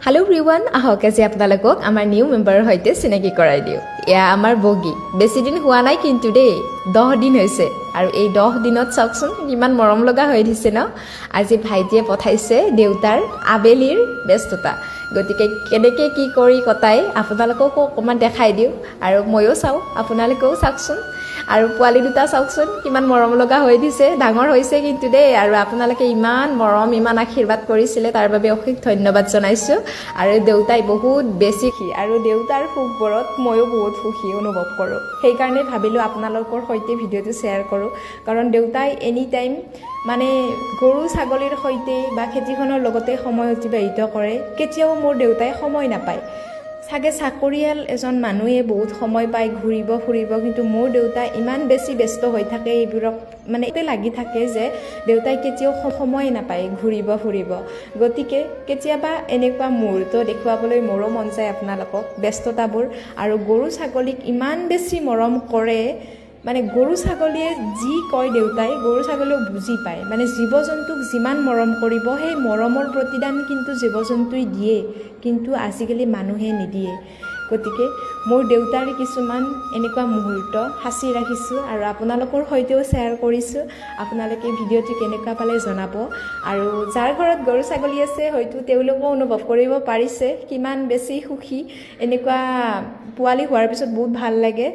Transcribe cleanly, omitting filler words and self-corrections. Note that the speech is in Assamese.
Hello everyone, ahok আজি আপোনালোকক আমাৰ নিউ মেম্বাৰৰ সৈতে চিনাকি কৰাই দিও। এয়া আমাৰ বগী। বেছি দিন হোৱা নাই কিন্তু দেই, 10 দিন হৈছে আৰু এই 10 দিনত চাওকচোন কিমান মৰম লগা হৈ দিছে ন। আজি ভাইটিয়ে পঠাইছে দেউতাৰ আবেলিৰ ব্যস্ততা। গতিকে কেনেকৈ কি কৰি কটাই আপোনালোককো অকমান দেখাই দিও আৰু ময়ো চাও, আপোনালোকেও চাওকচোন। আৰু পোৱালি দুটা চাওকচোন কিমান মৰম লগা হৈ দিছে, ডাঙৰ হৈছে কিন্তু দেই। আৰু আপোনালোকে ইমান মৰম ইমান আশীৰ্বাদ কৰিছিলে তাৰ বাবে অশেষ ধন্যবাদ জনাইছো। আৰু দেউতাই বহুত বেছি সুখী আৰু দেউতাৰ সুখবোৰত ময়ো বহুত সুখী অনুভৱ কৰোঁ। সেইকাৰণে ভাবিলোঁ আপোনালোকৰ সৈতে ভিডিঅ'টো শ্বেয়াৰ কৰোঁ, কাৰণ দেউতাই এনি টাইম মানে গৰু ছাগলীৰ সৈতে বা খেতিখনৰ লগতে সময় অতিবাহিত কৰে। কেতিয়াও মোৰ দেউতাই সময় নাপায়। চাগে চাকৰিয়াল এজন মানুহে বহুত সময় পায় ঘূৰিব ফুৰিব, কিন্তু মোৰ দেউতা ইমান বেছি ব্যস্ত হৈ থাকে এইবোৰক মানে লাগি থাকে যে দেউতাই কেতিয়াও সময় নাপায় ঘূৰিব ফুৰিব। গতিকে কেতিয়াবা এনেকুৱা মুহূৰ্ত দেখুৱাবলৈ মোৰো মন যায় আপোনালোকক ব্যস্ততাবোৰ। আৰু গৰু ছাগলীক ইমান বেছি মৰম কৰে, মানে গৰু ছাগলীয়ে যি কয় দেউতাই গৰু ছাগলীয়েও বুজি পায়। মানে জীৱ জন্তুক যিমান মৰম কৰিব সেই মৰমৰ প্ৰতিদান কিন্তু জীৱ জন্তুই দিয়ে, কিন্তু আজিকালি মানুহে নিদিয়ে। গতিকে মোৰ দেউতাৰ কিছুমান এনেকুৱা মুহূৰ্ত সাঁচি ৰাখিছোঁ আৰু আপোনালোকৰ সৈতেও শ্বেয়াৰ কৰিছোঁ। আপোনালোকে ভিডিঅ'টো কেনেকুৱা পালে জনাব। আৰু যাৰ ঘৰত গৰু ছাগলী আছে হয়তো তেওঁলোকেও অনুভৱ কৰিব পাৰিছে কিমান বেছি সুখী। এনেকুৱা পোৱালি হোৱাৰ পিছত বহুত ভাল লাগে।